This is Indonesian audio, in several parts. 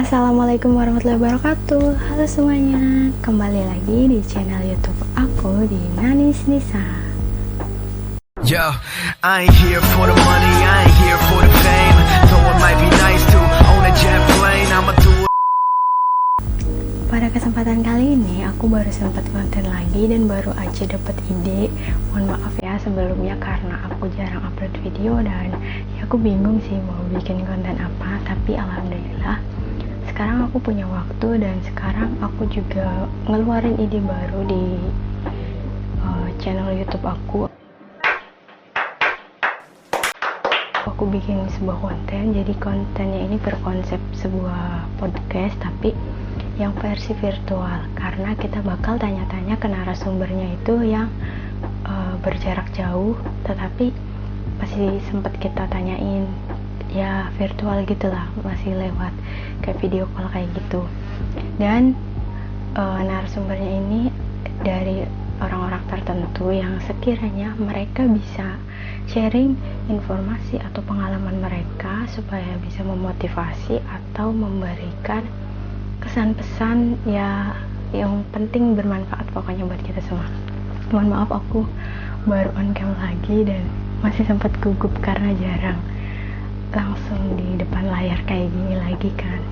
Assalamualaikum warahmatullahi wabarakatuh. Halo semuanya, kembali lagi di channel YouTube aku di Nanis Nisa. Yo, I ain't here for the money, I ain't here for the fame. Though it might be nice to own a jet plane, I'ma do it. Pada kesempatan kali ini aku baru sempat konten lagi dan baru aja dapat ide. Mohon maaf ya sebelumnya karena aku jarang upload video dan ya aku bingung sih mau bikin konten apa. Tapi alhamdulillah sekarang aku punya waktu dan sekarang aku juga ngeluarin ide baru di channel YouTube aku. Aku bikin sebuah konten, jadi kontennya ini berkonsep sebuah podcast tapi yang versi virtual, karena kita bakal tanya-tanya ke narasumbernya itu yang berjarak jauh tetapi masih sempat kita tanyain ya virtual gitulah, masih lewat kayak video call kayak gitu. Dan narasumbernya ini dari orang-orang tertentu yang sekiranya mereka bisa sharing informasi atau pengalaman mereka supaya bisa memotivasi atau memberikan kesan-pesan ya yang penting bermanfaat pokoknya buat kita semua. Mohon maaf aku baru on cam lagi dan masih sempat gugup karena jarang langsung di depan layar kayak gini lagi kan.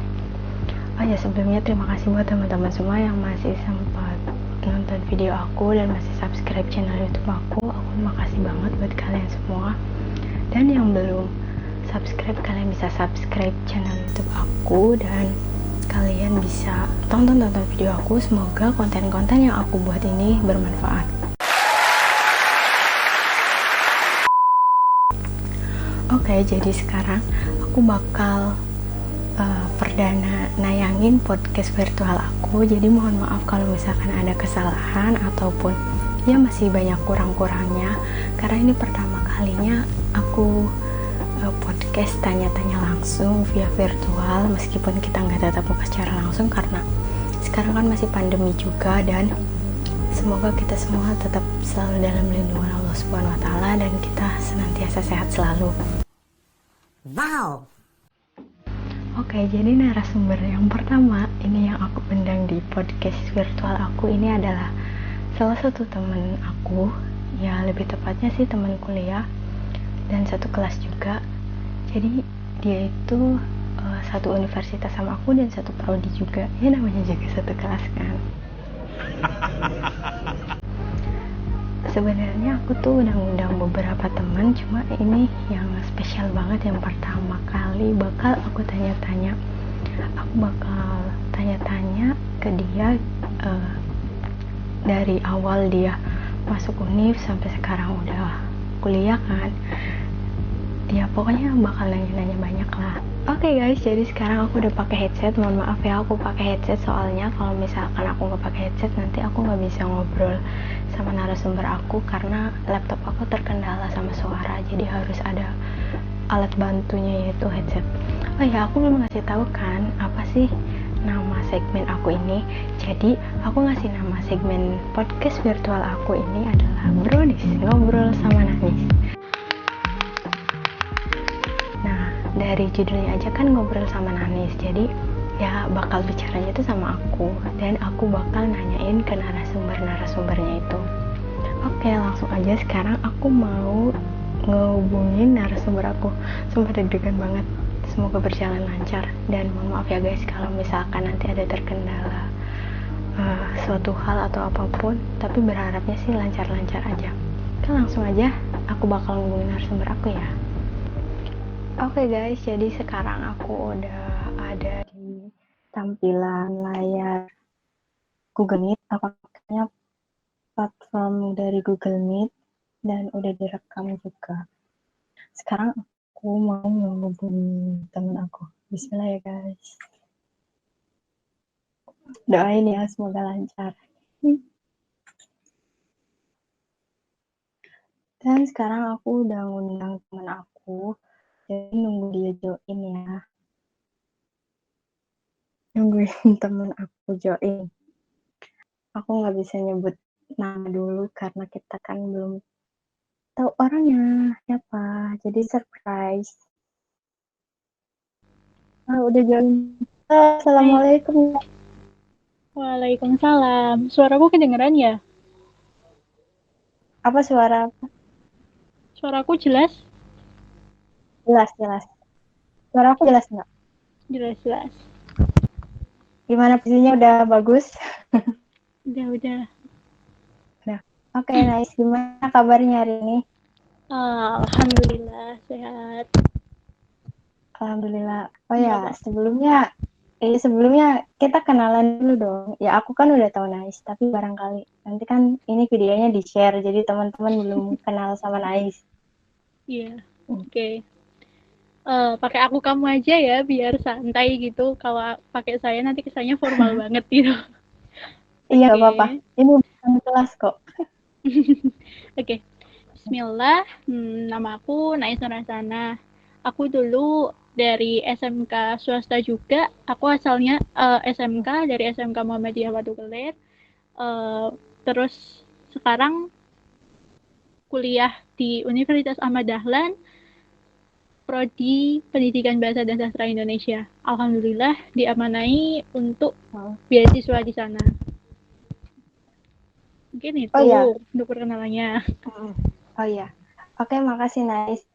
Oh ya, sebelumnya terima kasih buat teman-teman semua yang masih sempat nonton video aku dan masih subscribe channel YouTube aku. Aku makasih banget buat kalian semua. Dan yang belum subscribe, kalian bisa subscribe channel YouTube aku dan kalian bisa tonton video aku. Semoga konten-konten yang aku buat ini bermanfaat. Oke, jadi sekarang aku bakal perdana nayangin podcast virtual aku. Jadi mohon maaf kalau misalkan ada kesalahan ataupun ya masih banyak kurang-kurangnya, karena ini pertama kalinya aku podcast tanya-tanya langsung via virtual, meskipun kita nggak tatap muka secara langsung karena sekarang kan masih pandemi juga. Dan semoga kita semua tetap selalu dalam lindungan Allah Subhanahu wa Ta'ala dan kita senantiasa sehat selalu. Wow. Oke, jadi narasumber yang pertama ini yang aku undang di podcast virtual aku ini adalah salah satu temen aku, ya lebih tepatnya sih teman kuliah dan satu kelas juga. Jadi dia itu satu universitas sama aku dan satu prodi juga, ya namanya juga satu kelas kan. Sebenarnya aku tuh udah ngundang beberapa teman, cuma ini yang spesial banget, yang pertama kali bakal aku tanya-tanya. Aku bakal tanya-tanya ke dia dari awal dia masuk univ sampai sekarang udah kuliah kan. Ya pokoknya bakal nanya-nanya banyak lah. Oke guys, jadi sekarang aku udah pakai headset. Mohon maaf ya aku pakai headset soalnya kalau misalkan aku nggak pakai headset nanti aku nggak bisa ngobrol sama narasumber aku karena laptop aku terkendala sama suara, jadi harus ada alat bantunya yaitu headset. Oh ya, aku belum ngasih tahu kan apa sih nama segmen aku ini. Jadi aku ngasih nama segmen podcast virtual aku ini adalah Brownies, ngobrol sama Nanis. Nah, dari judulnya aja kan ngobrol sama Nanis, jadi ya bakal bicaranya itu sama aku dan aku bakal nanyain ke narasumbernya itu. Oke, langsung aja sekarang aku mau ngehubungin narasumber aku. Sumpah deg-degan banget. Semoga berjalan lancar dan mohon maaf ya guys kalau misalkan nanti ada terkendala suatu hal atau apapun, tapi berharapnya sih lancar-lancar aja. Oke, langsung aja aku bakal ngehubungin narasumber aku ya. Oke guys, jadi sekarang aku udah ada di tampilan layar Google Meet. Aku pakainya platform dari Google Meet dan udah direkam juga. Sekarang aku mau menghubungi temen aku. Bismillah ya guys. Doain ya semoga lancar. Dan sekarang aku udah ngundang temen aku. Jadi nunggu dia join ya. Nungguin temen aku join. Aku nggak bisa nyebut nama dulu karena kita kan belum tahu orangnya siapa. Jadi surprise. Udah join. Hai. Assalamualaikum. Waalaikumsalam. Suaraku kedengeran ya? Apa suara? Suaraku jelas? Jelas, jelas. Suara aku jelas nggak? Jelas-jelas. Gimana posisinya udah bagus? Udah. Nah, oke, nice. Gimana kabarnya hari ini? Alhamdulillah, sehat. Alhamdulillah. Oh Nggak ya, apa-apa. sebelumnya kita kenalan dulu dong. Ya aku kan udah tahu Nice, tapi barangkali nanti kan ini videonya di-share, jadi teman-teman belum kenal sama Nice. Iya, oke. Pakai aku kamu aja ya, biar santai gitu. Kalau pakai saya nanti kesannya formal banget gitu. Iya, nggak apa-apa. Oke. Ini bukan kelas kok. Oke. Bismillah. Nama aku Nais Nurasana. Aku dulu dari SMK swasta juga. Aku asalnya SMK dari SMK Muhammadiyah Watu Kelir. Eh, terus sekarang kuliah di Universitas Ahmad Dahlan, Prodi Pendidikan Bahasa dan Sastra Indonesia. Alhamdulillah diamanai untuk beasiswa di sana. Mungkin Oh itu ya, untuk perkenalannya. oh ya. Oke, makasih Nice.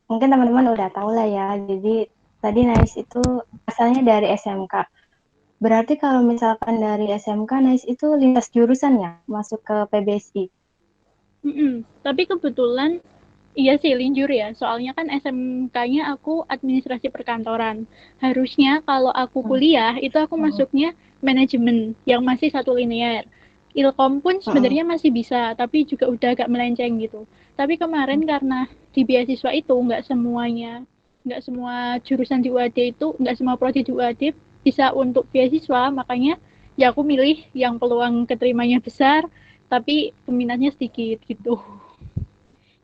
Mungkin teman-teman udah tahu lah ya. Jadi tadi Nice itu asalnya dari SMK. Berarti kalau misalkan dari SMK Nice itu lintas jurusan ya, masuk ke PBSI. Tapi kebetulan iya sih linjur ya. Soalnya kan SMK-nya aku administrasi perkantoran. Harusnya kalau aku kuliah itu aku masuknya manajemen yang masih satu linear. Ilkom pun sebenarnya masih bisa, tapi juga udah agak melenceng gitu. Tapi kemarin karena di beasiswa itu nggak semua jurusan di UAD itu, nggak semua prodi di UAD bisa untuk beasiswa, makanya ya aku milih yang peluang keterimanya besar, tapi peminatnya sedikit gitu.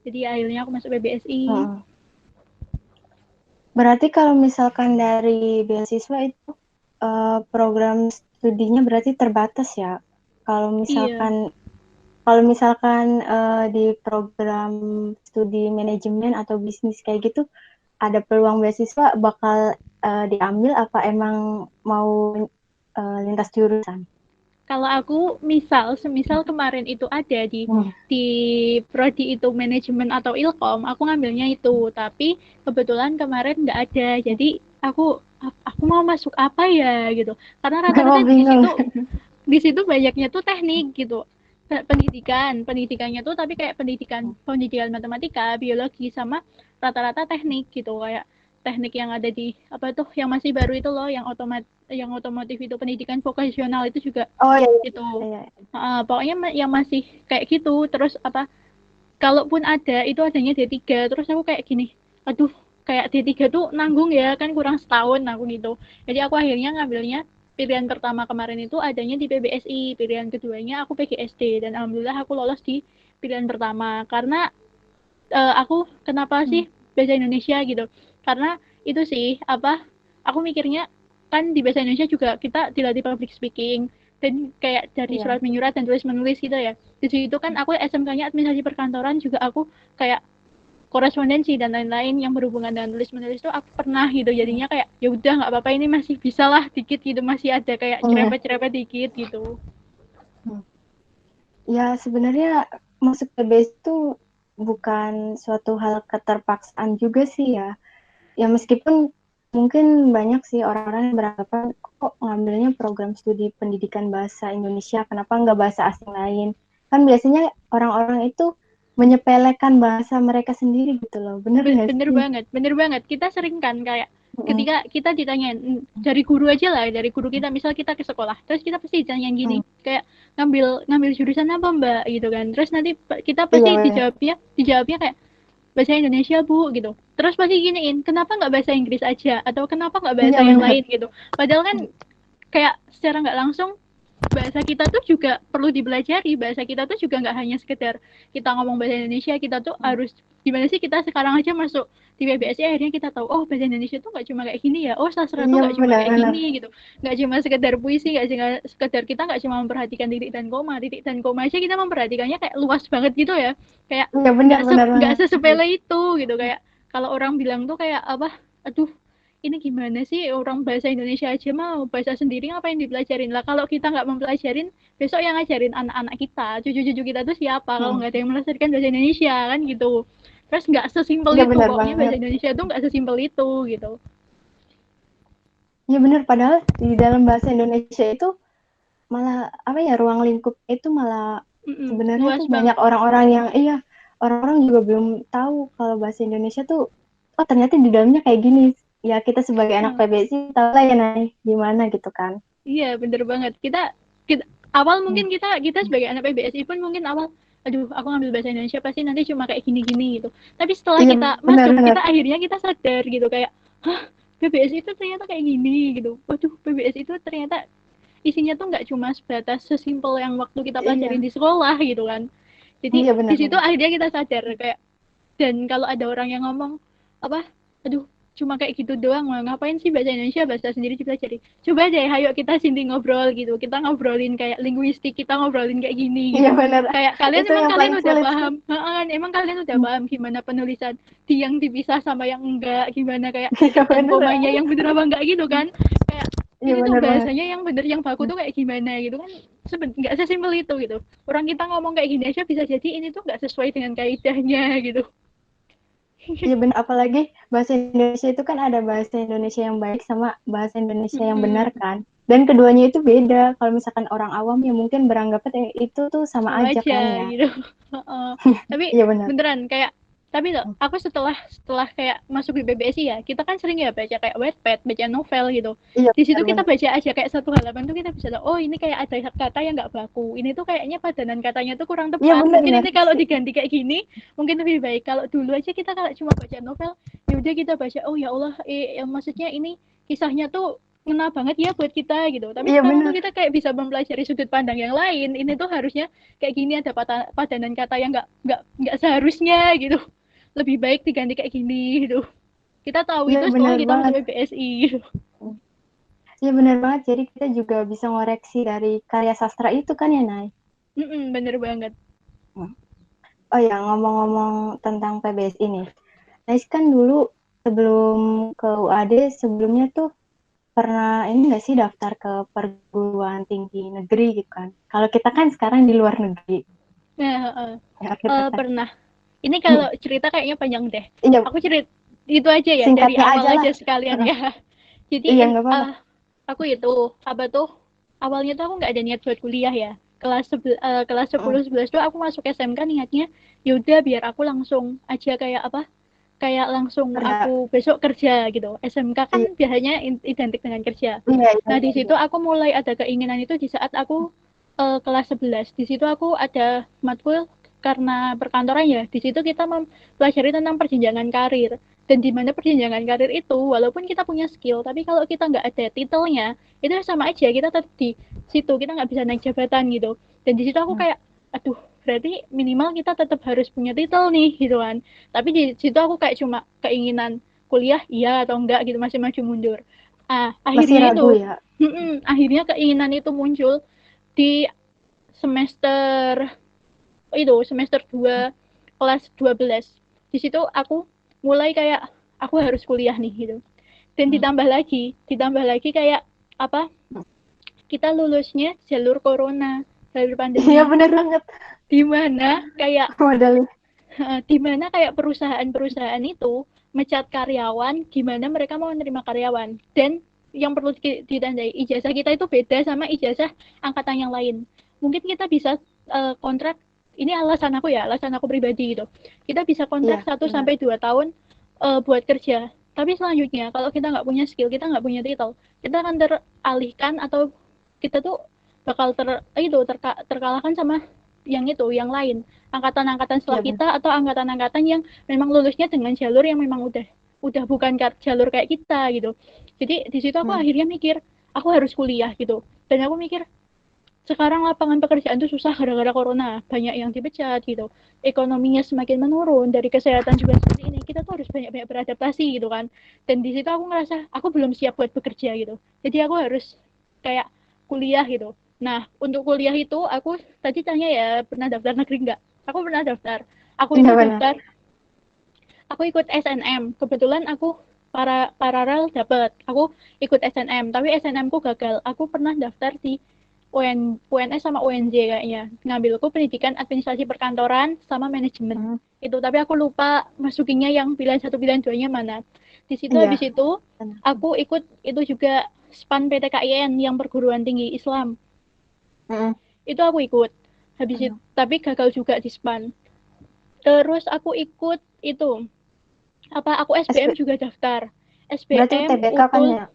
Jadi akhirnya aku masuk PBSI. Berarti kalau misalkan dari beasiswa itu program studinya berarti terbatas ya. Kalau Iya. misalkan di program studi manajemen atau bisnis kayak gitu ada peluang beasiswa bakal diambil apa emang mau lintas jurusan? Kalau aku semisal kemarin itu ada di prodi itu manajemen atau ilkom, aku ngambilnya itu. Tapi kebetulan kemarin nggak ada, jadi aku mau masuk apa ya gitu. Karena Oh, rata-rata bingung. di situ banyaknya tuh teknik gitu. Pendidikannya tuh tapi kayak pendidikan matematika, biologi sama rata-rata teknik gitu, kayak teknik yang ada di apa tuh yang masih baru itu loh, yang otomotif itu pendidikan vokasional itu juga Oh iya, itu. iya, iya. Pokoknya yang masih kayak gitu. Terus apa, kalaupun ada itu adanya D3. Terus aku kayak gini, aduh, kayak D3 tuh nanggung ya, kan kurang setahun aku gitu. Jadi aku akhirnya ngambilnya, pilihan pertama kemarin itu adanya di PBSI, pilihan keduanya aku PGSD, dan alhamdulillah aku lolos di pilihan pertama. Karena aku kenapa sih bahasa Indonesia gitu, karena itu sih apa, aku mikirnya kan di bahasa Indonesia juga kita dilatih public speaking, dan kayak dari Iya. surat menyurat dan tulis menulis gitu ya. Di situ kan aku SMK-nya administrasi perkantoran, juga aku kayak korespondensi dan lain-lain yang berhubungan dengan tulis menulis itu aku pernah gitu. Jadinya kayak ya udah nggak apa-apa, ini masih bisa lah dikit gitu, masih ada kayak Iya. cerepet-cerepet dikit gitu. Ya, sebenarnya masuk PBS itu bukan suatu hal keterpaksaan juga sih ya. Ya meskipun mungkin banyak sih orang-orang yang beranggapan kok ngambilnya program studi pendidikan bahasa Indonesia, kenapa nggak bahasa asing lain? Kan biasanya orang-orang itu menyepelekan bahasa mereka sendiri gitu loh. Bener nggak sih? Bener banget, kita sering kan kayak ketika kita ditanyain dari guru aja lah, dari guru kita, misal kita ke sekolah terus kita pasti ditanyain gini, kayak ngambil ngambil jurusan apa mbak gitu kan. Terus nanti kita Iya pasti benar. dijawabnya kayak bahasa Indonesia bu gitu. Terus pasti giniin, kenapa nggak bahasa Inggris aja, atau kenapa nggak Iya bahasa yang benar. lain gitu. Padahal kan kayak secara nggak langsung bahasa kita tuh juga perlu dipelajari. Bahasa kita tuh juga nggak hanya sekedar kita ngomong bahasa Indonesia, kita tuh harus gimana sih. Kita sekarang aja masuk di PBSI akhirnya kita tahu, oh bahasa Indonesia tuh nggak cuma kayak gini ya, oh sastra tuh Iya nggak cuma kayak benar-benar. gini gitu, nggak cuma sekedar puisi, nggak cuma sekedar, kita nggak cuma memperhatikan titik dan koma aja, kita memperhatikannya kayak luas banget gitu ya. Kayak Iya benar-benar nggak banget. sesepele itu gitu. Kayak kalau orang bilang tuh kayak apa, aduh ini gimana sih orang bahasa Indonesia aja mau bahasa sendiri ngapain dipelajarin lah, kalau kita nggak mempelajarin besok yang ngajarin anak-anak kita, cucu-cucu kita tuh siapa kalau nggak ada yang melestarikan bahasa Indonesia kan gitu. Terus nggak sesimpel Iya itu, benar pokoknya bahasa banget. Indonesia tuh nggak sesimpel itu gitu. Iya benar, padahal di dalam bahasa Indonesia itu malah apa ya, ruang lingkup itu malah sebenarnya Luas tuh banget. banyak orang-orang yang orang-orang juga belum tahu kalau bahasa Indonesia tuh oh ternyata di dalamnya kayak gini. Ya kita sebagai anak Heeh. PBSI tahu lah ya Nay gimana gitu kan. Iya bener banget, kita awal mungkin kita sebagai anak PBSI pun mungkin awal, aduh aku ngambil bahasa Indonesia pasti nanti cuma kayak gini-gini gitu, tapi setelah Iya kita masuk benar-benar. kita akhirnya kita sadar gitu kayak, hah, PBSI itu ternyata kayak gini gitu, waduh PBSI itu ternyata isinya tuh nggak cuma sebatas sesimpel yang waktu kita pelajarin Iya. di sekolah gitu kan. Jadi Iya di situ benar-benar. akhirnya kita sadar kayak, dan kalau ada orang yang ngomong apa, aduh cuma kayak gitu doang mah ngapain sih bahasa Indonesia, bahasa sendiri dipelajari, coba deh ayo kita sini ngobrol gitu, kita ngobrolin kayak linguistik, kita ngobrolin kayak gini Iya gitu, benar. kayak kalian Itu emang yang kalian paling udah sulit sih. paham. Emang kalian udah paham gimana penulisan yang dipisah sama yang enggak, gimana kayak Iya titik dan benar. komanya yang bener apa enggak gitu kan, kayak Iya ini tuh benar banget. bahasanya yang bener yang baku tuh kayak gimana gitu kan, nggak sesimpel itu gitu, orang kita ngomong kayak gini aja bisa jadi ini tuh nggak sesuai dengan kaidahnya gitu. Iya benar, apalagi bahasa Indonesia itu kan ada bahasa Indonesia yang baik sama bahasa Indonesia yang benar kan. Dan keduanya itu beda. Kalau misalkan orang awam ya mungkin beranggapan itu tuh sama Sama aja kan aja ya. gitu. Tapi Iya benar. beneran kayak, tapi tuh aku setelah setelah kayak masuk di BBSI ya, kita kan sering ya baca kayak Wattpad, baca novel gitu. Iya Di situ kita benar-benar. baca aja kayak satu halaman tuh kita bisa tahu, oh ini kayak ada kata yang nggak baku, ini tuh kayaknya padanan katanya tuh kurang Iya tepat, mungkin benar-benar. ini kalau diganti kayak gini mungkin lebih baik. Kalau dulu aja kita kalau cuma baca novel ya udah kita baca, oh ya Allah, maksudnya ini kisahnya tuh ngena banget ya buat kita gitu, tapi Iya sekarang tuh benar. kita kayak bisa mempelajari sudut pandang yang lain, ini tuh harusnya kayak gini, ada padanan kata yang nggak seharusnya gitu, lebih baik diganti kayak gini gitu. Kita tahu Iya itu setelah benar kita banget. masuk PPSI gitu. Iya benar banget. Jadi kita juga bisa ngoreksi dari karya sastra itu kan ya, Nay. Bener banget. Oh ya, ngomong-ngomong tentang PBSI nih. Nais kan dulu sebelum ke UAD sebelumnya tuh pernah ini nggak sih daftar ke perguruan tinggi negeri gitu kan. Kalau kita kan sekarang di luar negeri. Nah, Ya, kita kan. pernah. Ini kalau cerita kayaknya panjang deh. Iya, Aku cerita itu aja ya, dari singkatnya awal aja lah. aja sekalian ya. Jadi Iya, nggak apa-apa. aku itu apa tuh, awalnya tuh aku nggak ada niat buat kuliah ya. Kelas 10 11 tuh aku masuk SMK niatnya ya udah biar aku langsung aja kayak apa? Kayak langsung Kerja. aku besok kerja gitu. SMK kan Iya, biasanya identik dengan kerja. iya, Nah, di iya. situ aku mulai ada keinginan itu di saat aku kelas 11. Di situ aku ada matkul karena perkantoran ya. Di situ kita mempelajari tentang perjenjangan karir. Dan di mana perjenjangan karir itu, walaupun kita punya skill, tapi kalau kita nggak ada titelnya, itu sama aja kita tetap di situ, kita nggak bisa naik jabatan gitu. Dan di situ aku kayak, aduh, berarti minimal kita tetap harus punya titel nih gitu kan. Tapi di situ aku kayak cuma keinginan kuliah iya atau enggak gitu, masih maju mundur. Masih Akhirnya ragu itu, ya. akhirnya keinginan itu muncul di semester semester 2 kelas 12. Di situ aku mulai kayak aku harus kuliah nih gitu. Dan ditambah lagi kayak apa? Kita lulusnya jalur corona, jalur Iya, pandemi. benar banget. Di mana kayak Modalnya. di mana kayak perusahaan-perusahaan itu mecat karyawan gimana mereka mau menerima karyawan, dan yang perlu ditandai ijazah kita itu beda sama ijazah angkatan yang lain. Mungkin kita bisa kontrak, ini alasan aku pribadi gitu, kita bisa kontrak Iya, 1 sampai 2 tahun buat kerja, tapi selanjutnya kalau kita nggak punya skill, kita nggak punya titel, kita akan teralihkan atau kita tuh bakal terkalahkan sama yang lain, angkatan-angkatan setelah iya benar. kita atau angkatan-angkatan yang memang lulusnya dengan jalur yang memang udah bukan jalur kayak kita gitu. Jadi di situ aku akhirnya mikir aku harus kuliah gitu, dan aku mikir sekarang lapangan pekerjaan tuh susah gara-gara corona, banyak yang dipecat gitu, ekonominya semakin menurun, dari kesehatan juga seperti ini, kita tuh harus banyak-banyak beradaptasi gitu kan. Dan di situ aku ngerasa aku belum siap buat bekerja gitu, jadi aku harus kayak kuliah gitu. Nah, untuk kuliah itu aku tadi tanya ya, pernah daftar negeri nggak? Aku pernah daftar. Aku Iya itu benar. daftar, aku ikut SNM. Kebetulan aku paralel dapet. Aku ikut SNM, tapi SNM ku gagal. Aku pernah daftar di UNS sama UNJ kayaknya. Ngambilku pendidikan administrasi perkantoran sama manajemen. Itu, tapi aku lupa masukinnya yang pilihan 1 pilihan 2-nya mana. Di situ Iya. habis itu aku ikut itu juga SPAN PTKIN yang perguruan tinggi Islam. Itu aku ikut. Habis itu tapi gagal juga di SPAN. Terus aku ikut itu aku SBM juga daftar. Berarti SBM, TBK kan UTUL, ya?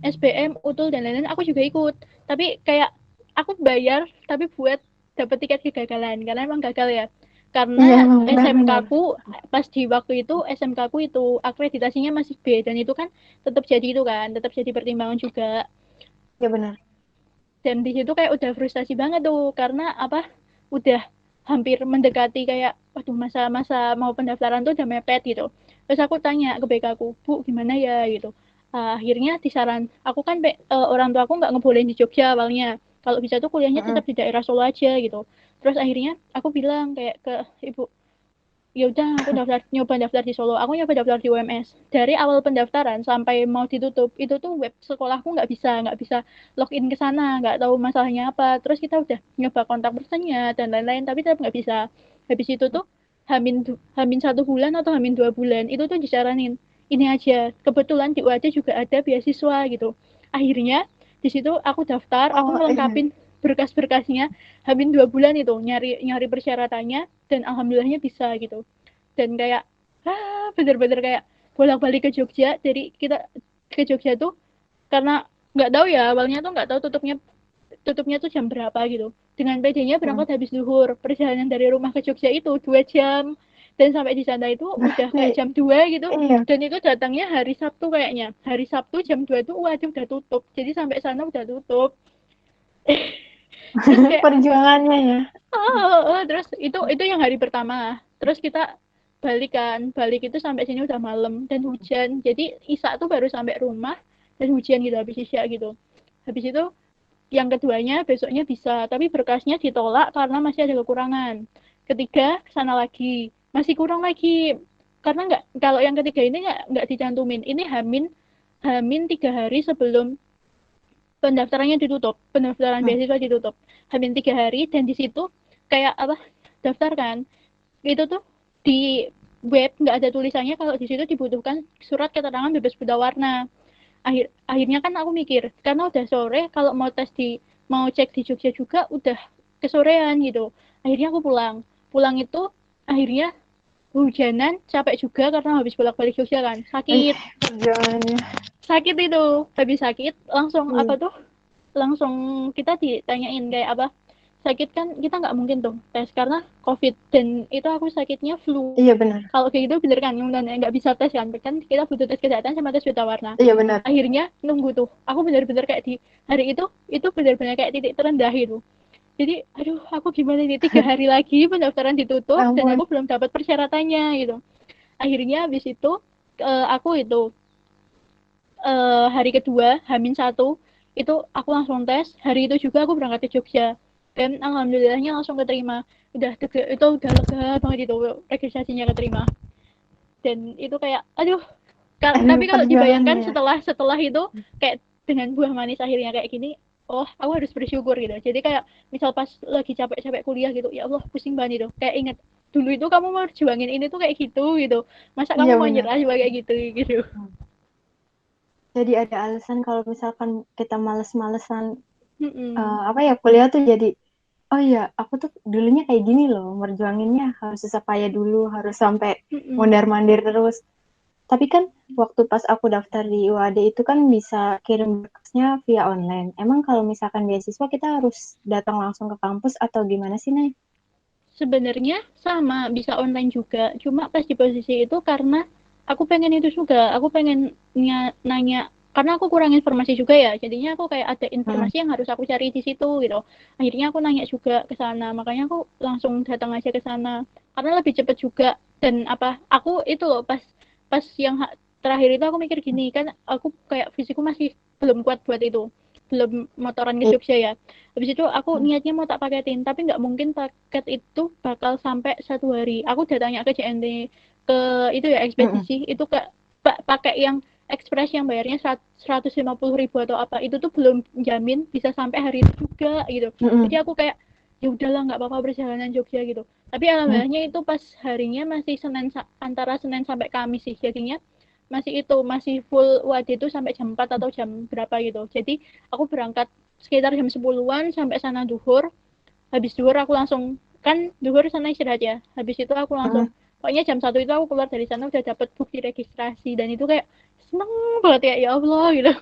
SBM, UTUL dan lain-lain aku juga ikut. Tapi kayak aku bayar tapi buat dapet tiket kegagalan karena emang gagal ya. Karena SMK ku pas di waktu itu SMK ku itu akreditasinya masih B dan itu kan tetap jadi pertimbangan juga. Ya benar. Dan di situ kayak udah frustasi banget tuh karena udah hampir mendekati kayak waduh masa-masa mau pendaftaran tuh udah mepet gitu. Terus aku tanya ke BK aku, Bu gimana ya gitu. Akhirnya aku kan orang tua aku nggak ngebolehin di Jogja awalnya. Kalau bisa tuh kuliahnya tetap di daerah Solo aja gitu. Terus akhirnya aku bilang kayak ke ibu, ya udah aku nyoba daftar di Solo. Aku nyoba daftar di UMS. Dari awal pendaftaran sampai mau ditutup itu tuh web sekolahku nggak bisa login ke sana, nggak tahu masalahnya apa. Terus kita udah nyoba kontak personnya dan lain-lain tapi tetap nggak bisa. Habis itu tuh hamin 1 bulan atau hamin 2 bulan itu tuh disaranin ini aja. Kebetulan di UAD juga ada beasiswa gitu. Akhirnya di situ aku daftar, aku melengkapin berkas-berkasnya hamin 2 bulan itu nyari persyaratannya dan alhamdulillahnya bisa gitu. Dan kayak bener-bener kayak bolak-balik ke Jogja. Dari kita ke Jogja tuh karena nggak tahu ya awalnya tuh nggak tahu tutupnya tuh jam berapa gitu. Dengan PD-nya berangkat habis zuhur. Perjalanan dari rumah ke Jogja itu 2 jam dan sampai di sana itu udah kayak jam 2 gitu. Dan itu datangnya hari Sabtu kayaknya. Hari Sabtu jam 2 tuh waduh udah tutup. Jadi sampai sana udah tutup. Terus kayak perjuangannya ya. Terus itu yang hari pertama. Terus kita balik itu sampai sini udah malam dan hujan. Jadi Isa tuh baru sampai rumah dan hujan gitu habis Isya gitu. Habis itu yang keduanya besoknya bisa, tapi berkasnya ditolak karena masih ada kekurangan. Ketiga kesana lagi, masih kurang lagi. Karena kalau yang ketiga ini nggak dicantumin. Ini hamin 3 hari sebelum pendaftarannya ditutup, pendaftaran beasiswa ditutup. Hamin 3 hari dan di situ kayak daftar kan. Itu tuh di web nggak ada tulisannya kalau di situ dibutuhkan surat keterangan bebas buta warna. Akhirnya kan aku mikir karena udah sore kalau mau cek di Jogja juga udah kesorean gitu. Akhirnya aku pulang itu akhirnya hujanan, capek juga karena habis bolak-balik Jogja kan, sakit. Sakit itu, habis sakit langsung langsung kita ditanyain kayak sakit kan kita nggak mungkin tuh tes karena COVID dan itu aku sakitnya flu. Iya benar. Kalau kayak gitu bener kan nggak bisa tes kan kita butuh tes kesehatan sama tes buta warna. Iya benar. Akhirnya nunggu tuh aku bener-bener kayak di hari itu bener-bener kayak titik terendah itu. Jadi aduh aku gimana ini 3 hari lagi pendaftaran ditutup dan aku belum dapat persyaratannya gitu. Akhirnya habis itu aku itu hari kedua hamin 1 itu aku langsung tes. Hari itu juga aku berangkat ke Jogja dan alhamdulillahnya langsung keterima. Itu udah lega banget itu registrasinya keterima. Dan itu kayak aduh tapi kalau dibayangkan setelah itu kayak dengan buah manis akhirnya kayak gini, aku harus bersyukur gitu. Jadi kayak misal pas lagi capek-capek kuliah gitu, ya Allah pusing banget itu. Kayak inget dulu itu kamu mau juangin ini tuh kayak gitu. Masa kamu mau nyerah juga kayak gitu. Jadi ada alasan kalau misalkan kita males-malesan kuliah tuh jadi oh iya aku tuh dulunya kayak gini loh, merjuanginnya harus susah payah dulu, harus sampai mondar-mandir terus. Tapi kan waktu pas aku daftar di UAD itu kan bisa kirim berkasnya via online. Emang kalau misalkan beasiswa kita harus datang langsung ke kampus atau gimana sih, Nay? Sebenarnya sama, bisa online juga. Cuma pas di posisi itu karena aku pengen itu juga. Aku pengen nanya karena aku kurang informasi juga ya. Jadinya aku kayak ada informasi yang harus aku cari di situ gitu. Akhirnya aku nanya juga ke sana. Makanya aku langsung datang aja ke sana. Karena lebih cepat juga dan aku itu loh pas yang terakhir itu aku mikir gini kan aku kayak fisikku masih belum kuat buat itu, belum motoran ke Jogja ya. Habis itu aku niatnya mau tak paketin tapi nggak mungkin paket itu bakal sampai 1 hari. Aku udah tanya ke JNT ke itu ya ekspedisi itu pakai yang Express yang bayarnya 150.000 atau apa, itu tuh belum jamin bisa sampai hari itu juga gitu. Jadi aku kayak ya udahlah nggak apa-apa perjalanan Jogja gitu. Tapi alhamdulillahnya itu pas harinya masih antara Senin sampai Kamis sih, jadinya masih full UAD itu sampai jam 4 atau jam berapa gitu. Jadi aku berangkat sekitar jam 10-an sampai sana duhur. Habis duhur aku langsung, kan duhur sana istirahat ya. Habis itu aku langsung, pokoknya jam 1 itu aku keluar dari sana udah dapat bukti registrasi, dan itu kayak seneng banget ya Allah gitu.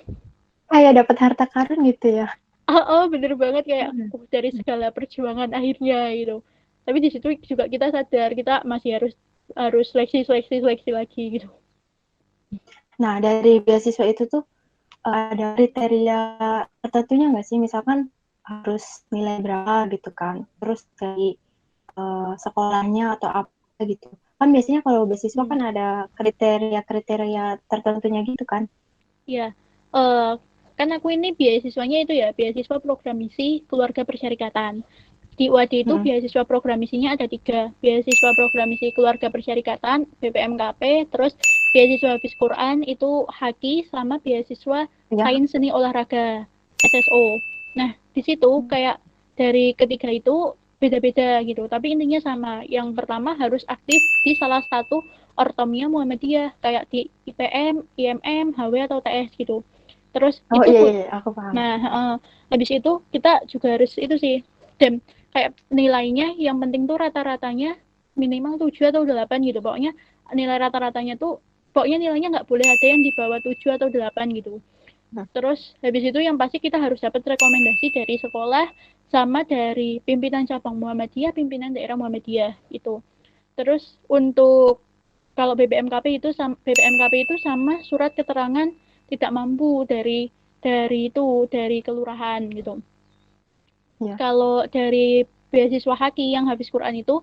Kayak dapat harta karun gitu ya. Bener banget kayak dari segala perjuangan akhirnya gitu. Tapi di situ juga kita sadar kita masih harus seleksi lagi gitu. Nah, dari beasiswa itu tuh ada kriteria tertentunya nggak sih? Misalkan harus nilai berapa gitu kan? Terus dari sekolahnya atau apa gitu? Kan biasanya kalau beasiswa kan ada kriteria-kriteria tertentunya gitu kan? Ya, kan aku ini beasiswanya itu ya, beasiswa program misi keluarga persyarikatan. Di UAD itu beasiswa program misinya ada 3, beasiswa program misi keluarga persyarikatan, BPMKP, terus beasiswa habis Quran itu HAKI, sama beasiswa sains seni olahraga SSO. Nah, di situ kayak dari ketiga itu beda-beda gitu, tapi intinya sama. Yang pertama harus aktif di salah satu ortomnya Muhammadiyah, kayak di IPM, IMM, HW atau TS gitu. Terus itu iya, aku paham. Nah, habis itu kita juga harus itu sih, dan kayak nilainya yang penting tuh rata-ratanya minimal 7 atau 8 gitu. Pokoknya nilai rata-ratanya tuh, pokoknya nilainya nggak boleh ada yang di bawah 7 atau 8 gitu. Terus habis itu yang pasti kita harus dapat rekomendasi dari sekolah sama dari pimpinan cabang Muhammadiyah, pimpinan daerah Muhammadiyah itu. Terus untuk kalau BPMKP itu sama surat keterangan tidak mampu dari kelurahan gitu. Ya. Kalau dari beasiswa HAKI yang habis Quran itu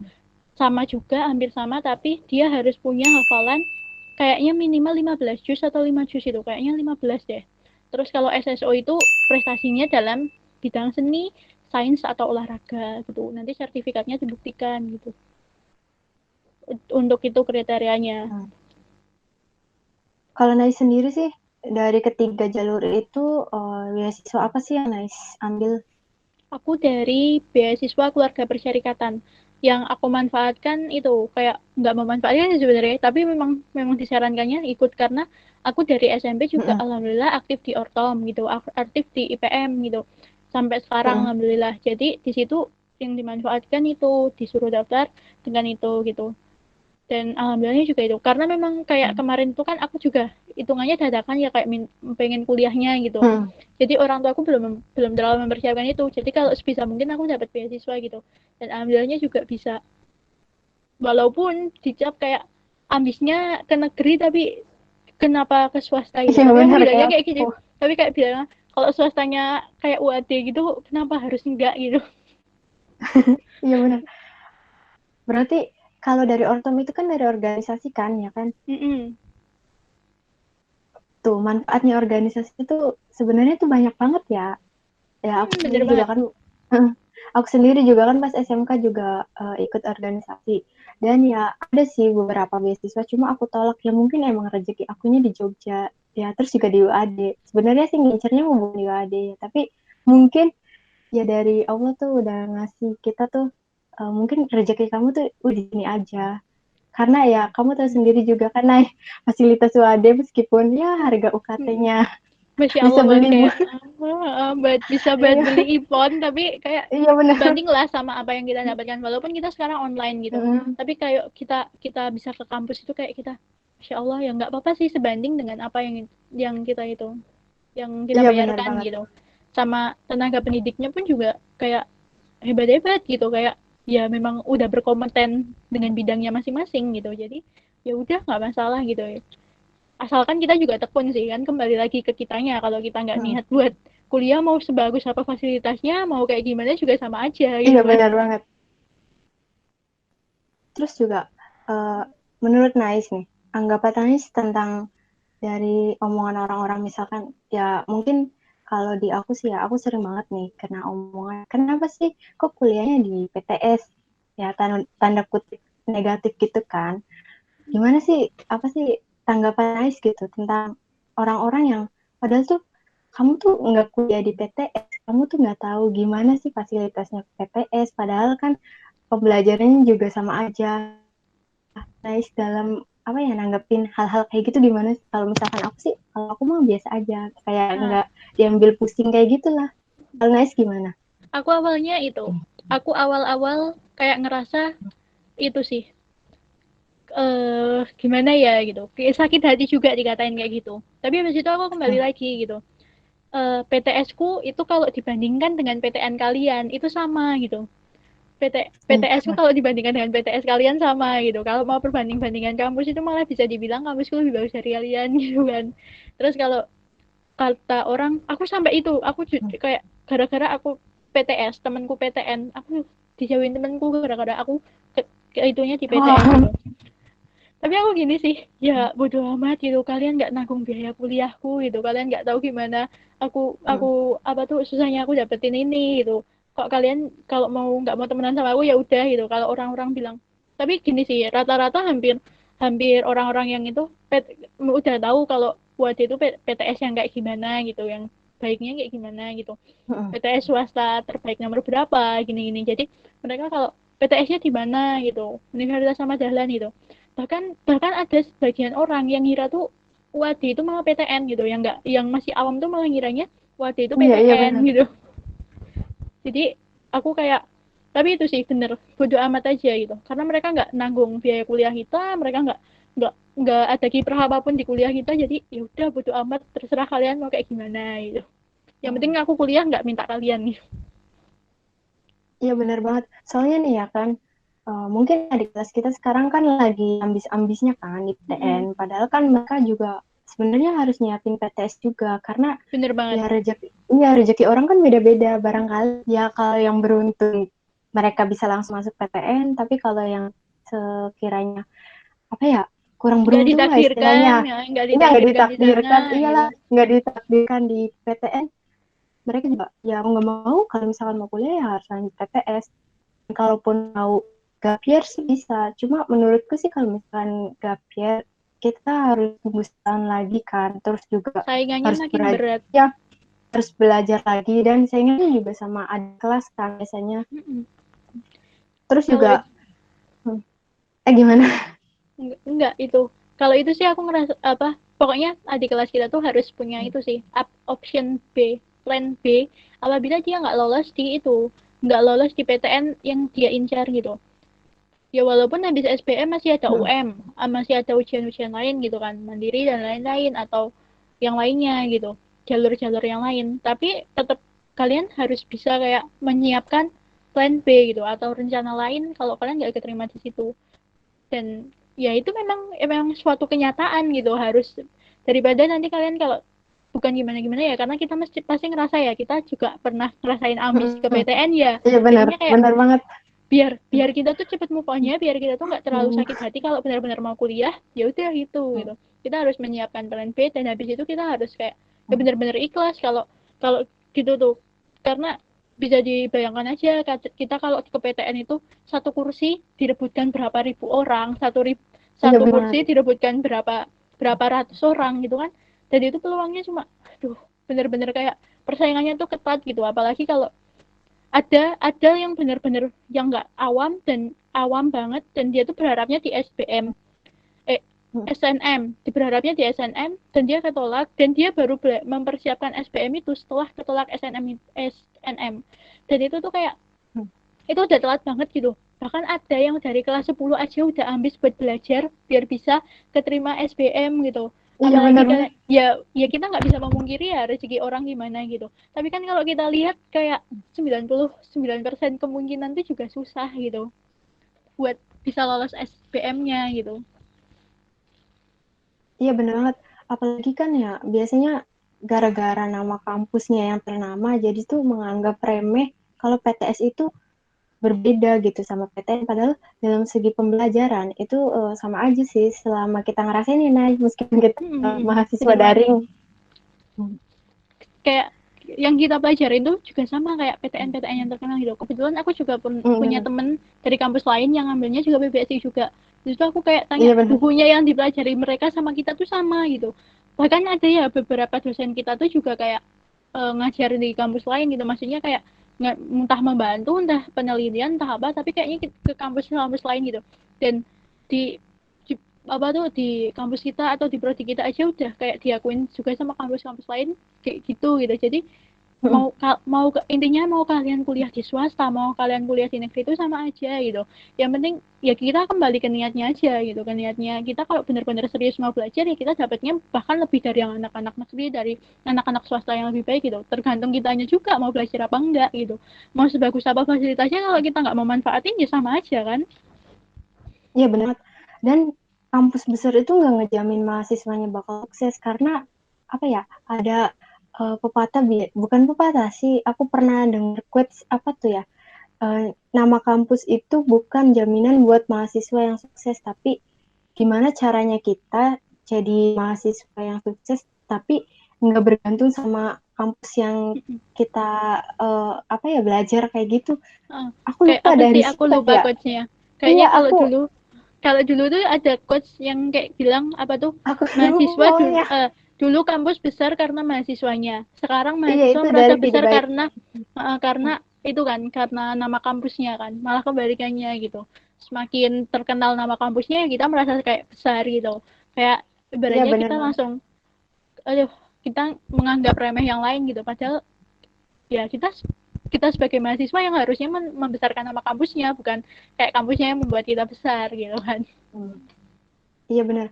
sama juga, hampir sama, tapi dia harus punya hafalan kayaknya minimal 15 juz atau 5 juz itu, kayaknya 15 deh. Terus kalau SSO itu prestasinya dalam bidang seni, sains atau olahraga gitu. Nanti sertifikatnya dibuktikan gitu. Untuk itu kriterianya. Kalau Nais sendiri sih dari ketiga jalur itu beasiswa apa sih yang Nais ambil? Aku dari beasiswa keluarga persyarikatan. Yang aku manfaatkan itu kayak nggak memanfaatkan sebenarnya, tapi memang disarankannya ikut karena aku dari SMP juga alhamdulillah aktif di Ortom gitu, aktif di IPM gitu. Sampai sekarang alhamdulillah. Jadi di situ yang dimanfaatkan itu disuruh daftar dengan itu gitu. Dan alhamdulillahnya juga itu, karena memang kayak kemarin itu kan aku juga hitungannya dadakan ya, kayak pengen kuliahnya gitu. Jadi orang tua aku belum terlalu mempersiapkan itu, jadi kalau sebisa mungkin aku dapat beasiswa gitu. Dan alhamdulillahnya juga bisa, walaupun dicap kayak ambisnya ke negeri tapi kenapa ke swasta gitu. Tapi aku bilangnya kayak gitu, tapi kayak bilang kalau swastanya kayak UAD gitu kenapa harus enggak gitu. Iya benar. Berarti kalau dari Ortom itu kan dari organisasi kan, ya kan? Tuh, manfaatnya organisasi itu sebenarnya tuh banyak banget ya. Ya, aku sendiri juga kan, aku sendiri juga kan pas SMK juga ikut organisasi. Dan ya ada sih beberapa beasiswa, cuma aku tolak. Ya mungkin emang rezeki akunya di Jogja. Ya, terus juga di UAD. Sebenarnya sih ngincernya mau di UAD ya, tapi mungkin ya dari Allah tuh udah ngasih kita tuh mungkin rezeki kamu tuh di sini aja, karena ya kamu tahu sendiri juga kan naik fasilitas UAD meskipun ya harga UKT-nya Masya bisa Allah beli kayak bisa buat beli iPhone, tapi kayak iya benar. banding lah sama apa yang kita dapatkan, walaupun kita sekarang online gitu. Tapi kayak kita bisa ke kampus itu kayak kita, Masya Allah ya nggak apa-apa sih sebanding dengan apa yang kita itu yang kita bayarkan gitu. Sama tenaga pendidiknya pun juga kayak hebat-hebat gitu, kayak ya memang udah berkompeten dengan bidangnya masing-masing gitu. Jadi ya udah nggak masalah gitu ya. Asalkan kita juga tekun sih, kan kembali lagi ke kitanya. Kalau kita nggak niat buat kuliah, mau sebagus apa fasilitasnya, mau kayak gimana juga sama aja gitu. Iya benar banget. Terus juga menurut Nais nih, anggapan Nais tentang dari omongan orang-orang, misalkan ya mungkin kalau di aku sih ya, aku sering banget nih kena omongan, kenapa sih kok kuliahnya di PTS, ya tanda kutip negatif gitu kan. Gimana sih, apa sih tanggapan nice gitu tentang orang-orang yang padahal tuh kamu tuh nggak kuliah di PTS, kamu tuh nggak tahu gimana sih fasilitasnya PTS, padahal kan pembelajarannya juga sama aja. Nice dalam apa ya nanggepin hal-hal kayak gitu gimana sih? Kalau misalkan aku sih, kalau aku mah biasa aja, kayak nggak diambil pusing kayak gitulah. Kalau Nice gimana? Aku awal-awal kayak ngerasa itu sih gimana ya gitu, kayak sakit hati juga dikatain kayak gitu. Tapi habis itu aku kembali lagi gitu. PTS ku itu kalau dibandingkan dengan PTN kalian itu sama gitu. PTS ku kalau dibandingkan dengan PTS kalian sama gitu. Kalau mau perbanding-bandingan kampus itu malah bisa dibilang kampusku lebih bagus dari kalian gitu kan. Terus kalau kata orang, aku sampai itu, aku kayak gara-gara aku PTS, temanku PTN, aku dijauhin temanku gara-gara aku itunya di PTN gitu. Tapi aku gini sih, ya bodo amat gitu, kalian nggak nanggung biaya kuliahku gitu, kalian nggak tahu gimana aku apa tuh susahnya aku dapetin ini gitu. Kok kalian kalau nggak mau temenan sama aku ya udah gitu. Kalau orang-orang bilang, tapi gini sih, rata-rata hampir orang-orang yang itu udah tahu kalau buat itu PTS yang kayak gimana gitu, yang baiknya kayak gimana gitu. PTS swasta terbaik nomor berapa gini-gini. Jadi mereka kalau PTS-nya di mana gitu, Universitas Sama Dahlan gitu. Bahkan ada sebagian orang yang ngira tuh UAD itu malah PTN gitu, yang masih awam tuh malah ngiranya UAD itu PTN gitu. Jadi aku kayak, tapi itu sih bener, bodo amat aja gitu, karena mereka nggak nanggung biaya kuliah kita, mereka nggak ada kiprah apapun di kuliah kita, jadi ya udah bodo amat, terserah kalian mau kayak gimana gitu. Yang penting aku kuliah nggak minta kalian gitu. Iya benar banget, soalnya nih ya kan, mungkin adik kelas kita sekarang kan lagi ambis-ambisnya kan di PTN, padahal kan mereka juga sebenarnya harus nyiapin PTS juga, karena bener banget. Ya rezeki orang kan beda-beda, barangkali ya kalau yang beruntung mereka bisa langsung masuk PTN, tapi kalau yang sekiranya apa ya kurang beruntung lah istilahnya, nggak ditakdirkan, iyalah nggak ditakdirkan di PTN, mereka juga ya nggak mau kalau misalkan mau kuliah ya harus lanjut PTS. Kalaupun mau gap year sih bisa, cuma menurutku sih kalau misalkan gap year kita harus tunggu setahun lagi kan, terus juga saingannya harus makin berat ya harus belajar lagi, dan saingannya juga sama adik kelas kan biasanya. Terus juga gimana? Enggak itu. Kalau itu sih aku ngerasa apa? Pokoknya adik kelas kita tuh harus punya itu sih, option B, plan B. Apabila dia nggak lolos di itu, nggak lolos di PTN yang dia incar gitu. Ya walaupun habis SBM masih ada UM, masih ada ujian-ujian lain gitu kan, mandiri dan lain-lain atau yang lainnya gitu, jalur-jalur yang lain. Tapi tetap kalian harus bisa kayak menyiapkan plan B gitu atau rencana lain kalau kalian nggak keterima di situ. Dan ya itu memang suatu kenyataan gitu, harus daripada nanti kalian kalau bukan gimana-gimana ya, karena kita pasti ngerasa ya, kita juga pernah ngerasain ambis ke PTN ya. Iya benar banget. Biar kita tuh cepet move on-nya, biar kita tuh nggak terlalu sakit hati kalau benar-benar mau kuliah, ya udah gitu. Kita harus menyiapkan plan B, dan habis itu kita harus kayak ya benar-benar ikhlas kalau gitu tuh, karena bisa dibayangkan aja kita kalau ke PTN itu satu kursi direbutkan berapa ribu orang, satu kursi direbutkan berapa ratus orang gitu kan, dan itu peluangnya cuma benar-benar kayak persaingannya tuh ketat gitu, apalagi kalau ada yang benar-benar yang nggak awam dan awam banget, dan dia tuh berharapnya di SNM, berharapnya di SNM dan dia ketolak, dan dia baru mempersiapkan SBM itu setelah ketolak SNM, dan itu tuh kayak itu udah telat banget gitu. Bahkan ada yang dari kelas 10 aja udah ambis buat belajar biar bisa keterima SBM gitu. Apalagi ya kita nggak bisa memungkiri ya rezeki orang gimana gitu. Tapi kan kalau kita lihat kayak 99% kemungkinan itu juga susah gitu buat bisa lolos SBM-nya gitu. Iya benar banget. Apalagi kan ya biasanya gara-gara nama kampusnya yang ternama, jadi tuh menganggap remeh kalau PTS itu berbeda gitu sama PTN, padahal dalam segi pembelajaran itu sama aja sih selama kita ngerasain ini, meskipun kita mahasiswa daring. Kayak yang kita pelajarin tuh juga sama kayak PTN yang terkenal gitu. Kebetulan aku juga punya temen dari kampus lain yang ngambilnya juga PBSI juga. Terus aku kayak Iya tanya benar. bukunya yang dipelajari mereka sama kita tuh sama gitu. Bahkan ada ya beberapa dosen kita tuh juga kayak ngajar di kampus lain gitu, maksudnya kayak entah membantu, entah penelitian, entah apa, tapi kayaknya ke kampus-kampus lain gitu. Dan di apa tuh di kampus kita atau di prodi kita aja udah kayak diakuin juga sama kampus-kampus lain kayak gitu gitu. Jadi intinya mau kalian kuliah di swasta, mau kalian kuliah di negeri itu sama aja gitu. Yang penting ya kita kembali ke niatnya aja gitu, ke niatnya kita kalau benar-benar serius mau belajar ya kita dapatnya bahkan lebih dari yang anak-anak negeri, dari anak-anak swasta yang lebih baik gitu. Tergantung kitanya juga mau belajar apa enggak gitu. Mau sebagus apa fasilitasnya kalau kita nggak mau manfaatin ya sama aja kan. Iya benar. Dan kampus besar itu nggak ngejamin mahasiswanya bakal sukses karena apa ya? Ada pepatah, bukan pepatah sih. Aku pernah dengar quotes apa tuh ya? Nama kampus itu bukan jaminan buat mahasiswa yang sukses, tapi gimana caranya kita jadi mahasiswa yang sukses, tapi nggak bergantung sama kampus yang kita apa ya belajar kayak gitu. Aku Kayak lupa apa dari sih, aku siapa lupa ya. quotes-nya. Iya Kayaknya aku kalau dulu tuh ada quotes yang kayak bilang apa tuh, aku mahasiswa lupa ya. dulu kampus besar karena mahasiswanya, sekarang Iya mahasiswa itu merasa dari Kid besar Baik. karena itu kan karena nama kampusnya kan, malah kebalikannya gitu. Semakin terkenal nama kampusnya kita merasa kayak besar gitu, kayak Iya ibaratnya benar kita banget. langsung aduh, kita menganggap remeh yang lain gitu, padahal ya kita sebagai mahasiswa yang harusnya membesarkan nama kampusnya, bukan kayak kampusnya yang membuat kita besar gitu kan. Iya benar.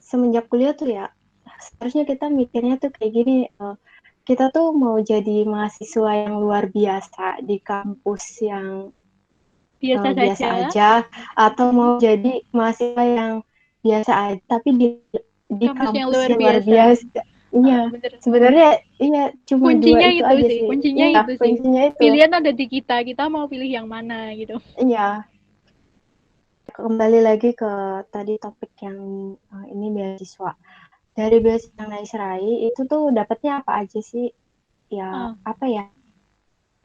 Semenjak kuliah tuh ya seharusnya kita mikirnya tuh kayak gini, kita tuh mau jadi mahasiswa yang luar biasa di kampus yang Biasa biasa saja. aja, atau mau jadi mahasiswa yang biasa aja tapi di Kampus yang kampus luar yang luar biasa. biasa. Iya, Bener. sebenarnya iya cuma dua Kuncinya itu itu aja sih, sih. kuncinya Iya, itu sih. kuncinya itu. Pilihan ada di kita mau pilih yang mana gitu. Iya, kembali lagi ke tadi topik yang ini beasiswa. Dari beasiswa yang Naisrai itu tuh dapatnya apa aja sih? Ya, Uh, apa ya?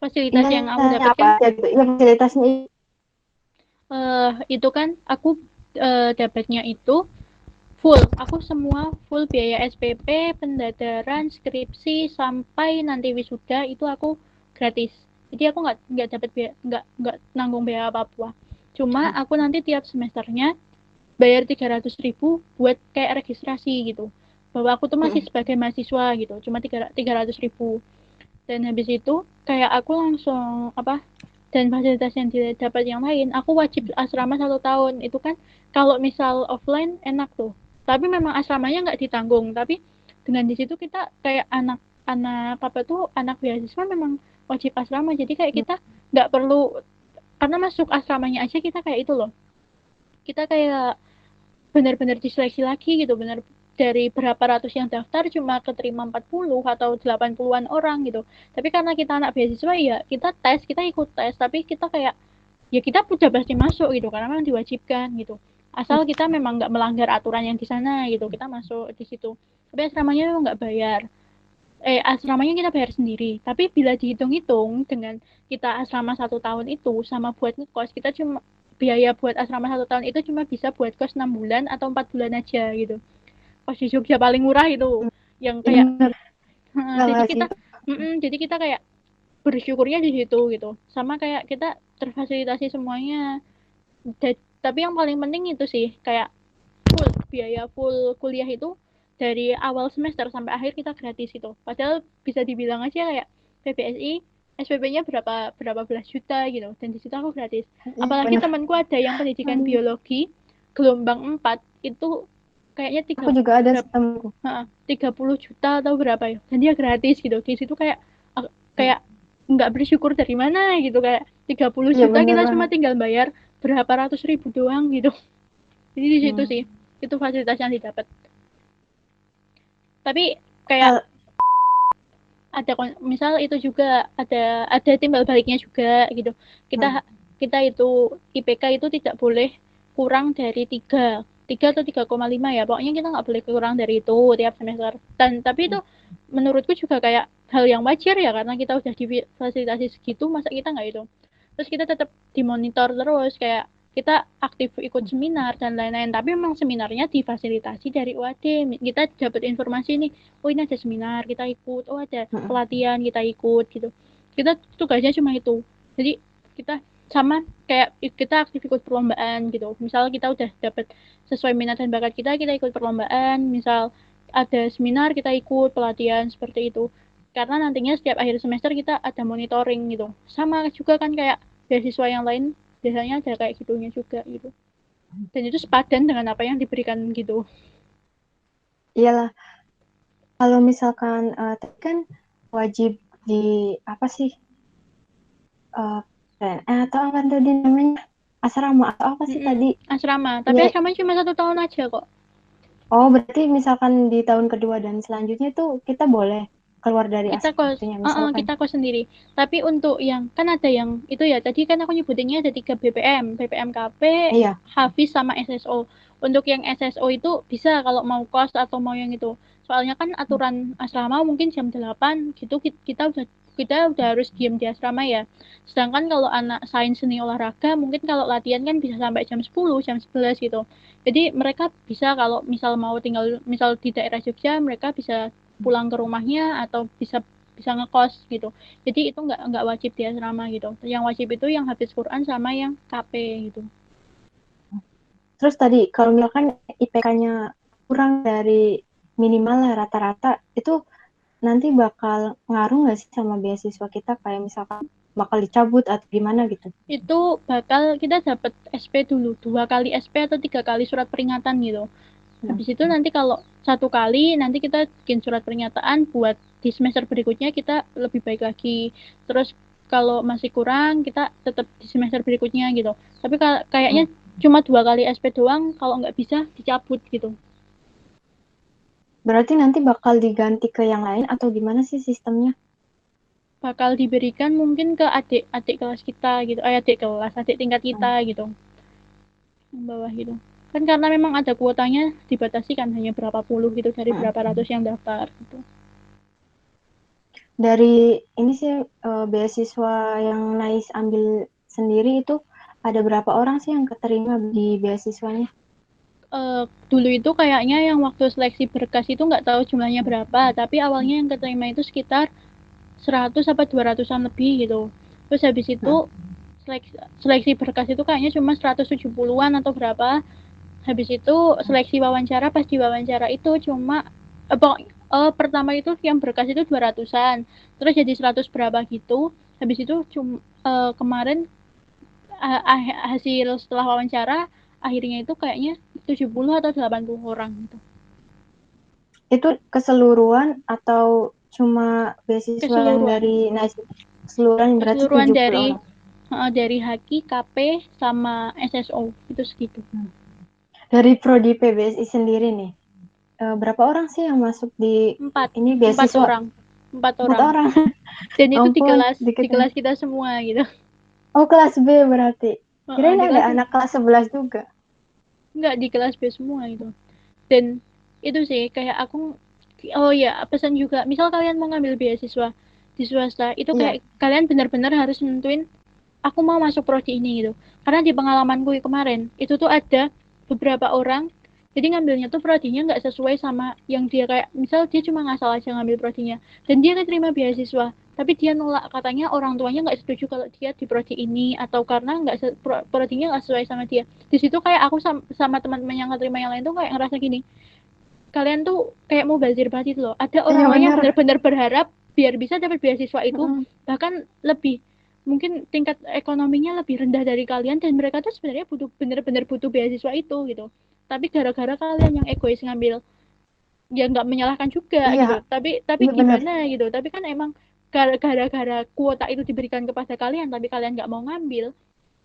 Fasilitas yang aku Intinya apa dapatkan, aja gitu. Ya, fasilitasnya itu kan aku dapatnya itu full. Aku semua full biaya SPP, pendadaran, skripsi sampai nanti wisuda itu aku gratis. Jadi aku nggak dapat nggak nanggung biaya apa-apa. Cuma aku nanti tiap semesternya bayar 300.000 buat kayak registrasi gitu. Bahwa aku tuh masih sebagai mahasiswa gitu. Cuma 300.000. Dan habis itu kayak aku langsung apa, dan fasilitas yang didapat yang lain, aku wajib asrama 1 tahun. Itu kan kalau misal offline enak tuh, tapi memang asramanya nggak ditanggung. Tapi dengan di situ kita kayak anak apa tuh, anak beasiswa memang wajib asrama, jadi kayak kita nggak perlu, karena masuk asramanya aja kita kayak itu loh, kita kayak benar-benar diseleksi lagi gitu, benar dari berapa ratus yang daftar cuma keterima 40 atau 80-an orang gitu. Tapi karena kita anak beasiswa ya kita ikut tes, tapi kita kayak ya kita udah pasti masuk gitu karena memang diwajibkan gitu. Asal kita memang nggak melanggar aturan yang di sana gitu, kita masuk di situ. Tapi asramanya memang nggak bayar. Asramanya kita bayar sendiri. Tapi bila dihitung-hitung dengan kita asrama 1 tahun itu sama buat ngekos, kita cuma biaya buat asrama 1 tahun itu cuma bisa buat kos 6 bulan atau 4 bulan aja gitu. Kos di Jogja paling murah itu, yang kayak bener. jadi Nggak kita sih. jadi kita kayak bersyukurnya di situ gitu. Sama kayak kita terfasilitasi semuanya. Tapi yang paling penting itu sih kayak biaya full kuliah itu dari awal semester sampai akhir kita gratis itu. Padahal bisa dibilang aja kayak PBSI SPP-nya berapa berapa belas juta gitu, dan di situ aku gratis. Iya Apalagi bener. temanku ada yang pendidikan biologi gelombang 4 itu kayaknya Aku juga ada berapa, temanku. 30 juta atau berapa ya, dan dia gratis gitu. Di situ kayak kayak nggak bersyukur dari mana gitu, kayak 30 Iya juta bener kita cuma banget. tinggal bayar berapa ratus ribu doang gitu. Jadi di situ Hmm. sih itu fasilitas yang didapat. Tapi kayak ada misal itu juga ada timbal baliknya juga gitu. Kita itu IPK itu tidak boleh kurang dari 3 atau 3,5 ya, pokoknya kita nggak boleh kurang dari itu tiap semester. Dan tapi itu menurutku juga kayak hal yang wajar ya, karena kita udah difasilitasi segitu, masa kita nggak itu. Terus kita tetap dimonitor terus, kayak kita aktif ikut seminar dan lain-lain, tapi memang seminarnya difasilitasi dari UAD. Kita dapat informasi nih, oh ini ada seminar kita ikut, oh ada pelatihan kita ikut gitu. Kita tugasnya cuma itu, jadi kita sama kayak kita aktif ikut perlombaan gitu. Misal kita udah dapat sesuai minat dan bakat kita ikut perlombaan, misal ada seminar kita ikut pelatihan seperti itu, karena nantinya setiap akhir semester kita ada monitoring gitu. Sama juga kan kayak beasiswa yang lain biasanya ada kayak gitunya juga gitu, dan itu sepadan dengan apa yang diberikan gitu. Iyalah, kalau misalkan tadi kan wajib di apa sih atau apa tadi namanya, asrama atau apa sih tadi? Asrama, tapi ya. asrama cuma 1 tahun aja kok. Oh, berarti misalkan di tahun kedua dan selanjutnya tuh kita boleh keluar dari Kita kos, misalkan. kita kos sendiri. Tapi untuk yang kan ada yang itu ya, tadi kan aku nyebutinnya ada 3 BPM, KP, Iya. Hafiz sama SSO. Untuk yang SSO itu bisa kalau mau kos atau mau yang itu. Soalnya kan aturan asrama mungkin jam 8 gitu kita udah harus diam di asrama ya. Sedangkan kalau anak sains seni olahraga mungkin kalau latihan kan bisa sampai jam 10, jam 11 gitu. Jadi mereka bisa kalau misal mau tinggal misal di daerah Jogja, mereka bisa pulang ke rumahnya atau bisa ngekos gitu. Jadi itu nggak wajib di asrama gitu. Yang wajib itu yang habis Quran sama yang KP gitu. Terus tadi kalau misalkan IPK-nya kurang dari minimal lah rata-rata, itu nanti bakal ngaruh nggak sih sama beasiswa kita, kayak misalkan bakal dicabut atau gimana gitu? Itu bakal kita dapat SP dulu, 2 kali SP atau 3 kali surat peringatan gitu. Habis itu nanti kalau 1 kali nanti kita bikin surat pernyataan buat di semester berikutnya kita lebih baik lagi. Terus kalau masih kurang kita tetap di semester berikutnya gitu. Tapi kayaknya cuma 2 kali SP doang, kalau nggak bisa dicabut gitu. Berarti nanti bakal diganti ke yang lain atau gimana sih sistemnya? Bakal diberikan mungkin ke adik kelas kita gitu, adik tingkat kita gitu, yang bawah gitu. Kan karena memang ada kuotanya dibatasi kan, hanya berapa puluh gitu dari berapa ratus yang daftar gitu. Dari ini sih beasiswa yang Nais ambil sendiri itu ada berapa orang sih yang keterima di beasiswanya? Dulu itu kayaknya yang waktu seleksi berkas itu nggak tahu jumlahnya berapa, tapi awalnya yang keterima itu sekitar 100 apa 200-an lebih gitu. Terus habis itu seleksi berkas itu kayaknya cuma 170-an atau berapa. Habis itu seleksi wawancara, pas di wawancara itu cuma pertama itu yang berkas itu 200-an. Terus jadi 100 berapa gitu. Habis itu cuma kemarin hasil setelah wawancara akhirnya itu kayaknya 70 atau 80 orang gitu. Itu keseluruhan atau cuma beasiswa yang dari keseluruhan, berarti keseluruhan 70 orang. Dari Haki, KP sama SSO itu segitu. Dari prodi PBSI sendiri nih, berapa orang sih yang masuk di ini beasiswa? 4 orang. Dan itu di kelas kita semua gitu. Oh, kelas B berarti. Kirain ada anak kelas 11 juga. Enggak, di kelas B semua gitu. Dan itu sih kayak aku, oh ya pesan juga, misal kalian mau ngambil beasiswa di swasta itu kayak kalian benar-benar harus nentuin aku mau masuk prodi ini gitu. Karena di pengalamanku kemarin itu tuh ada beberapa orang jadi ngambilnya tuh prodinya nggak sesuai sama yang dia kayak, misal dia cuma ngasal aja ngambil prodinya dan dia keterima beasiswa, tapi dia nolak katanya orang tuanya nggak setuju kalau dia di prodi ini, atau karena prodinya nggak sesuai sama dia. Di situ kayak aku sama teman-teman yang keterima yang lain tuh kayak ngerasa gini, kalian tuh kayak mau bazir banget loh. Ada orang yang benar-benar berharap biar bisa dapat beasiswa itu, bahkan lebih mungkin tingkat ekonominya lebih rendah dari kalian, dan mereka tuh sebenarnya benar-benar butuh beasiswa itu gitu. Tapi gara-gara kalian yang egois ngambil, ya nggak menyalahkan juga gitu. Tapi gimana gitu. Tapi kan emang gara-gara kuota itu diberikan kepada kalian, tapi kalian nggak mau ngambil,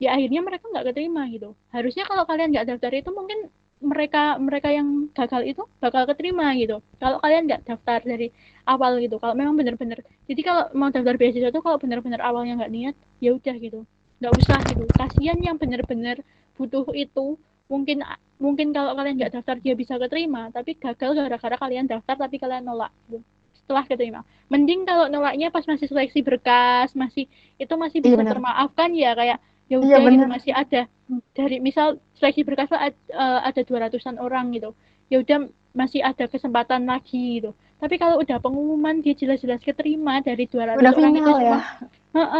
ya akhirnya mereka nggak keterima gitu. Harusnya kalau kalian nggak daftar itu mungkin mereka yang gagal itu bakal keterima gitu. Kalau kalian nggak daftar dari awal gitu. Kalau memang benar-benar, jadi kalau mau daftar beasiswa itu kalau benar-benar awalnya nggak niat, ya udah gitu, nggak usah gitu. Kasian yang benar-benar butuh itu. Mungkin kalau kalian nggak daftar dia bisa keterima, tapi gagal gara-gara kalian daftar tapi kalian nolak gitu. Setelah keterima, mending kalau nolaknya pas masih seleksi berkas, masih bisa termaafkan ya, kayak ya Iya udah gitu bener. masih ada dari misal seleksi berkas ada 200-an orang gitu, ya udah masih ada kesempatan lagi gitu. Tapi kalau udah pengumuman dia jelas-jelas keterima dari 200 Udah orang itu final ya. semua,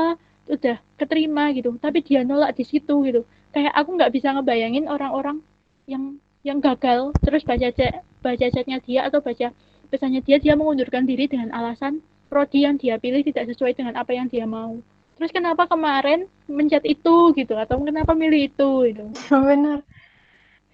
udah keterima gitu, tapi dia nolak di situ gitu. Kayak aku nggak bisa ngebayangin orang-orang yang gagal terus baca chatnya dia atau baca pesannya dia mengundurkan diri dengan alasan prodi yang dia pilih tidak sesuai dengan apa yang dia mau. Terus kenapa kemarin mencet itu gitu atau kenapa milih itu gitu. Bener.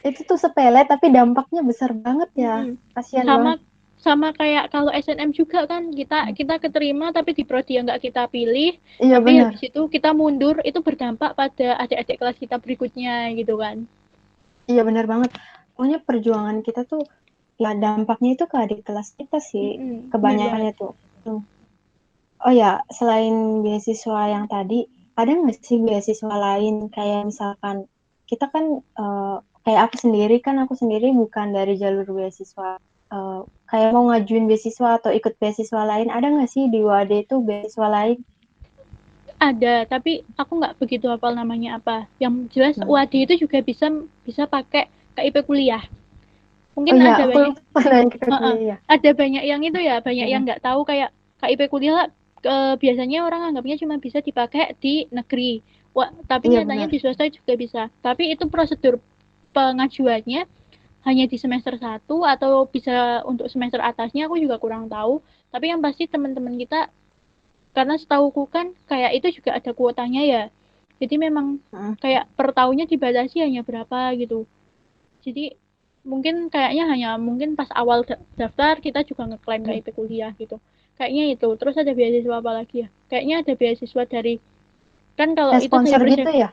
Itu tuh sepele tapi dampaknya besar banget ya. Kasihan Sama banget. sama kayak kalau SNM juga kan kita keterima tapi di prodi yang nggak kita pilih, Iya tapi bener. habis itu kita mundur itu berdampak pada adik-adik kelas kita berikutnya gitu kan. Iya bener banget. Pokoknya perjuangan kita tuh ya dampaknya itu ke adik kelas kita sih. Bener banget. Kebanyakannya tuh. Oh ya, selain beasiswa yang tadi, ada nggak sih beasiswa lain kayak misalkan kita kan kayak aku sendiri bukan dari jalur beasiswa. Kayak mau ngajuin beasiswa atau ikut beasiswa lain, ada nggak sih di UAD itu beasiswa lain? Ada, tapi aku nggak begitu hafal namanya apa. Yang jelas Nah, UAD itu juga bisa bisa pakai KIP kuliah. oh Mungkin iya, ada aku banyak lupa nanya ke Heeh. kuliah ya. Ada banyak yang itu ya, banyak yang Mm-mm. nggak tahu kayak KIP kuliah biasanya orang anggapnya cuma bisa dipakai di negeri. Wah, tapi Iya nyatanya benar. di swasta juga bisa. Tapi itu prosedur pengajuannya hanya di semester 1 atau bisa untuk semester atasnya aku juga kurang tahu. Tapi yang pasti teman-teman kita karena setahuku kan kayak itu juga ada kuotanya ya. Jadi memang Mm. kayak per tahunnya dibatasi hanya berapa gitu. Jadi mungkin kayaknya hanya mungkin pas awal daftar kita juga ngeklaim KIP kuliah gitu. Kayaknya itu. Terus ada beasiswa apa lagi ya? Kayaknya ada beasiswa dari kan kalau Kayak itu dari sponsor gitu ya?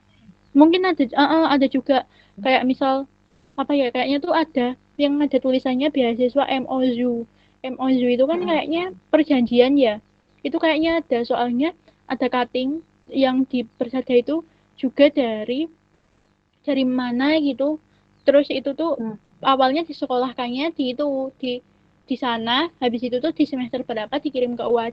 mungkin ada juga kayak misal apa ya kayaknya tuh ada yang ada tulisannya beasiswa MOU. MOU itu kan Mm-mm. kayaknya perjanjian ya. Itu kayaknya ada soalnya ada cutting yang di Persada itu juga dari mana gitu. Terus itu tuh Mm. awalnya disekolahkannya di itu di sana, habis itu tuh di semester berapa dikirim ke UAD.